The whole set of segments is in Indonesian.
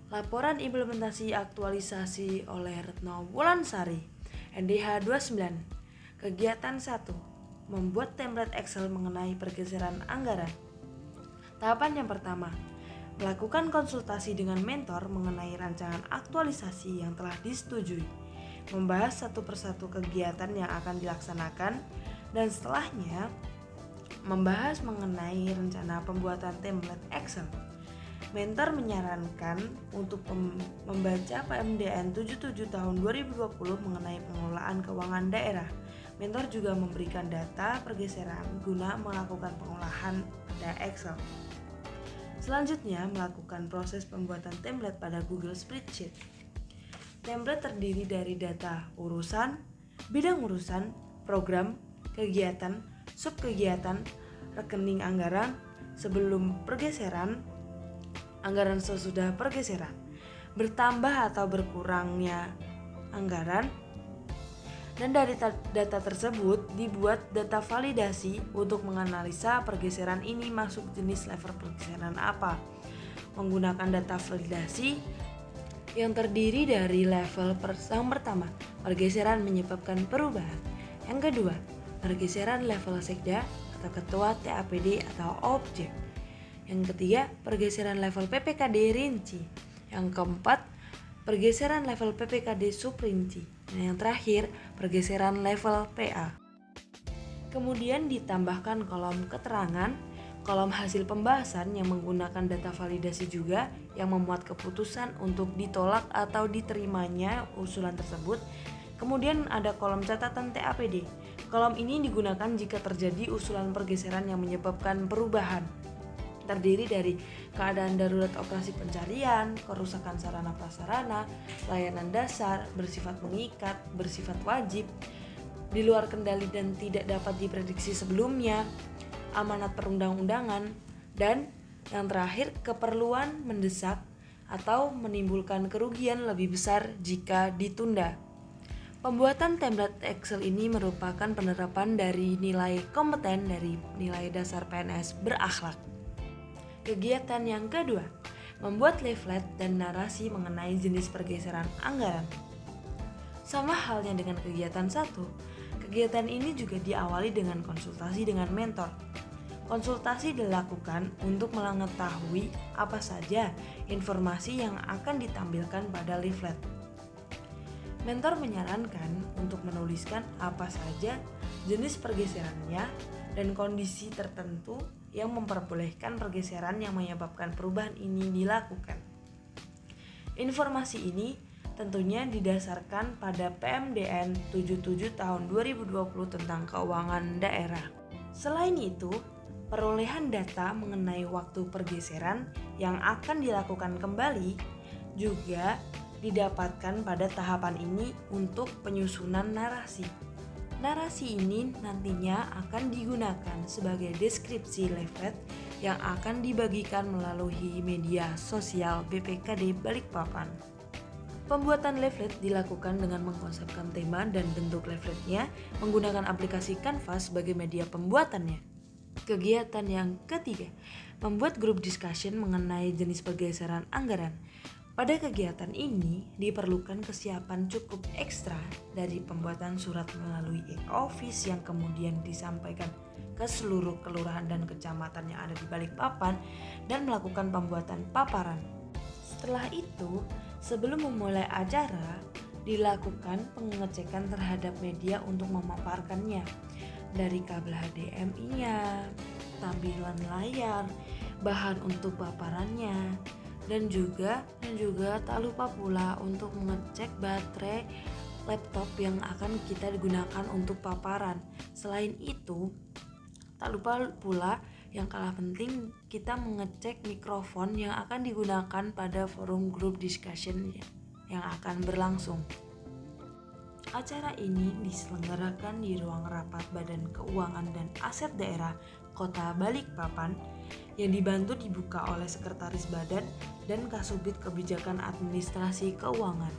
Laporan implementasi aktualisasi oleh Retno Wulansari, NDH 29. Kegiatan 1. Membuat template Excel mengenai pergeseran anggaran. Tahapan yang pertama, melakukan konsultasi dengan mentor mengenai rancangan aktualisasi yang telah disetujui, membahas satu persatu kegiatan yang akan dilaksanakan, dan setelahnya membahas mengenai rencana pembuatan template Excel. Mentor menyarankan untuk membaca PMDN 77 tahun 2020 mengenai pengelolaan keuangan daerah. Mentor juga memberikan data pergeseran guna melakukan pengolahan pada Excel. Selanjutnya, melakukan proses pembuatan template pada Google Spreadsheet. Template terdiri dari data urusan, bidang urusan, program, kegiatan, subkegiatan, rekening anggaran sebelum pergeseran, anggaran sesudah pergeseran, bertambah atau berkurangnya anggaran, dan dari data tersebut dibuat data validasi untuk menganalisa pergeseran ini masuk jenis level pergeseran apa. Menggunakan data validasi yang terdiri dari level yang pertama, pergeseran menyebabkan perubahan. Yang kedua, pergeseran level sekda atau ketua TAPD atau objek. Yang ketiga, pergeseran level PPKD rinci. Yang keempat, pergeseran level PPKD subrinci. Dan yang terakhir, pergeseran level PA. Kemudian ditambahkan kolom keterangan, kolom hasil pembahasan yang menggunakan data validasi juga yang memuat keputusan untuk ditolak atau diterimanya usulan tersebut. Kemudian ada kolom catatan TAPD. Kolom ini digunakan jika terjadi usulan pergeseran yang menyebabkan perubahan. Terdiri dari keadaan darurat operasi pencarian, kerusakan sarana prasarana, layanan dasar, bersifat mengikat, bersifat wajib, di luar kendali dan tidak dapat diprediksi sebelumnya, amanat perundang-undangan, dan yang terakhir keperluan mendesak atau menimbulkan kerugian lebih besar jika ditunda. Pembuatan template Excel ini merupakan penerapan dari nilai kompeten dari nilai dasar PNS berakhlak. Kegiatan yang kedua, membuat leaflet dan narasi mengenai jenis pergeseran anggaran. Sama halnya dengan kegiatan 1, kegiatan ini juga diawali dengan konsultasi dengan mentor. Konsultasi dilakukan untuk mengetahui apa saja informasi yang akan ditampilkan pada leaflet. Mentor menyarankan untuk menuliskan apa saja jenis pergeserannya dan kondisi tertentu yang memperbolehkan pergeseran yang menyebabkan perubahan ini dilakukan. Informasi ini tentunya didasarkan pada PMDN 77 tahun 2020 tentang keuangan daerah. Selain itu, perolehan data mengenai waktu pergeseran yang akan dilakukan kembali juga didapatkan pada tahapan ini untuk penyusunan narasi. Narasi ini nantinya akan digunakan sebagai deskripsi leaflet yang akan dibagikan melalui media sosial BPKD Balikpapan. Pembuatan leaflet dilakukan dengan mengkonsepkan tema dan bentuk leafletnya menggunakan aplikasi Canva sebagai media pembuatannya. Kegiatan yang ketiga, membuat grup discussion mengenai jenis pergeseran anggaran. Pada kegiatan ini diperlukan kesiapan cukup ekstra dari pembuatan surat melalui e-office yang kemudian disampaikan ke seluruh kelurahan dan kecamatan yang ada di Balikpapan dan melakukan pembuatan paparan. Setelah itu, sebelum memulai acara, dilakukan pengecekan terhadap media untuk memaparkannya, dari kabel HDMI-nya, tampilan layar, bahan untuk paparannya, dan juga tak lupa pula untuk mengecek baterai laptop yang akan kita digunakan untuk paparan. Selain itu, tak lupa pula yang kalah penting kita mengecek mikrofon yang akan digunakan pada forum group discussion yang akan berlangsung. Acara ini diselenggarakan di ruang rapat Badan Keuangan dan Aset Daerah Kota Balikpapan yang dibantu dibuka oleh Sekretaris Badan dan Kasubit Kebijakan Administrasi Keuangan.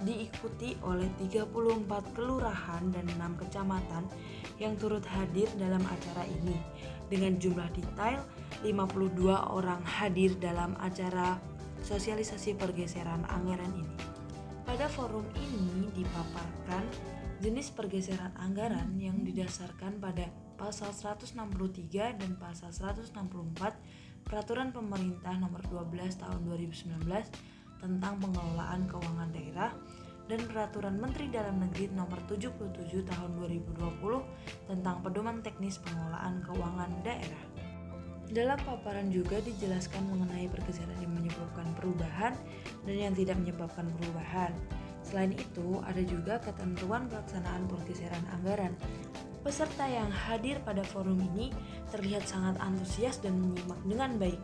Diikuti oleh 34 kelurahan dan 6 kecamatan yang turut hadir dalam acara ini. Dengan jumlah detail 52 orang hadir dalam acara sosialisasi pergeseran anggaran ini. Pada forum ini dipaparkan jenis pergeseran anggaran yang didasarkan pada pasal 163 dan pasal 164 Peraturan Pemerintah Nomor 12 Tahun 2019 tentang pengelolaan keuangan daerah dan Peraturan Menteri Dalam Negeri Nomor 77 Tahun 2020 tentang pedoman teknis pengelolaan keuangan daerah. Dalam paparan juga dijelaskan mengenai pergeseran yang menyebabkan perubahan dan yang tidak menyebabkan perubahan. Selain itu, ada juga ketentuan pelaksanaan pergeseran anggaran. Peserta yang hadir pada forum ini terlihat sangat antusias dan menyimak dengan baik.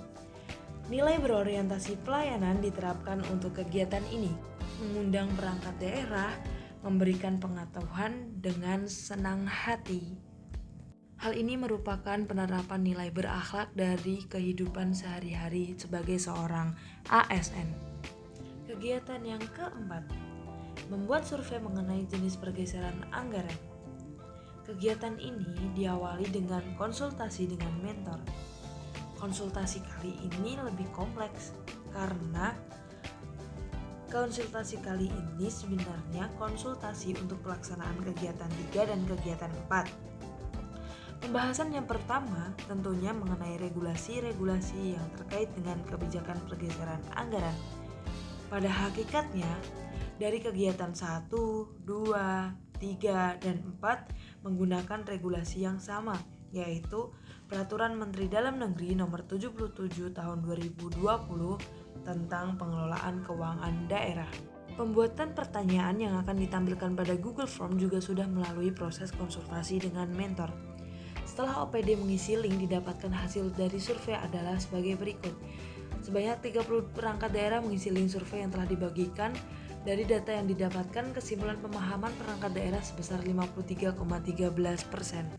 Nilai berorientasi pelayanan diterapkan untuk kegiatan ini, mengundang perangkat daerah, memberikan pengetahuan dengan senang hati. Hal ini merupakan penerapan nilai berakhlak dari kehidupan sehari-hari sebagai seorang ASN. Kegiatan yang keempat, membuat survei mengenai jenis pergeseran anggaran. Kegiatan ini diawali dengan konsultasi dengan mentor. Konsultasi kali ini lebih kompleks karena konsultasi kali ini sebenarnya konsultasi untuk pelaksanaan kegiatan 3 dan kegiatan 4. Pembahasan yang pertama tentunya mengenai regulasi-regulasi yang terkait dengan kebijakan pergeseran anggaran. Pada hakikatnya, dari kegiatan 1, 2, 3, dan 4 menggunakan regulasi yang sama, yaitu Peraturan Menteri Dalam Negeri Nomor 77 Tahun 2020 tentang pengelolaan keuangan daerah. Pembuatan pertanyaan yang akan ditampilkan pada Google Form juga sudah melalui proses konsultasi dengan mentor. Setelah OPD mengisi link, didapatkan hasil dari survei adalah sebagai berikut. Sebanyak 30 perangkat daerah mengisi link survei yang telah dibagikan. Dari data yang didapatkan, kesimpulan pemahaman perangkat daerah sebesar 53,13%.